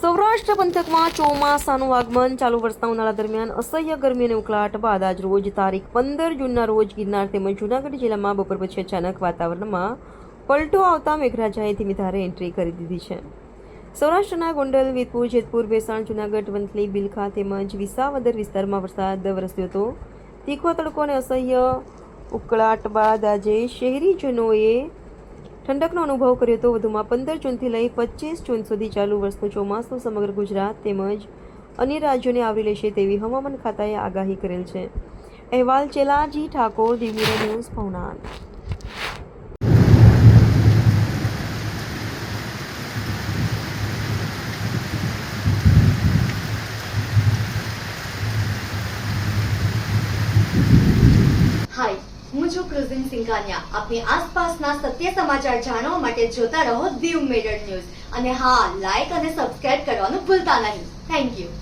સૌરાષ્ટ્ર પંથકમાં ચોમાસાનું આગમન. ચાલુ વર્ષના ઉનાળા દરમિયાન અસહ્ય ગરમી અને ઉકળાટ બાદ આજ રોજ તારીખ 15 જૂનના રોજ ગિરનાર તેમજ જૂનાગઢ જિલ્લામાં બપોર પછી અચાનક વાતાવરણમાં પલટો આવતા મેઘરાજાએ ધીમી ધારે એન્ટ્રી કરી દીધી છે. સૌરાષ્ટ્રના ગોંડલ, વીરપુર, જેતપુર, ભેસાણ, જૂનાગઢ, વંથલી, બિલખા તેમજ વિસાવદર વિસ્તારમાં વરસાદ વરસ્યો હતો. તીખો તડકો અને અસહ્ય ઉકળાટ બાદ આજે શહેરીજનોએ ઠંડકનો અનુભવ કર્યો હતો. વધુમાં 15 જૂનથી લઈ 25 જૂન સુધી ચાલુ વર્ષનું ચોમાસું સમગ્ર ગુજરાત તેમજ અન્ય રાજ્યોને આવરી લેશે તેવી હવામાન ખાતાએ આગાહી કરેલ છે. અહેવાલ ચેલાજી ઠાકોર, દીવ મિરર ન્યૂઝ, ભવનાથ. હાય, હું છું ક્રુઝિન સિંઘાનિયા. આપની આસપાસના સત્ય સમાચાર જાણવા માટે જોતા રહો દીવ મિરર ન્યૂઝ અને હા, લાઈક અને સબસ્ક્રાઇબ કરવાનું ભૂલતા નહીં. Thank you.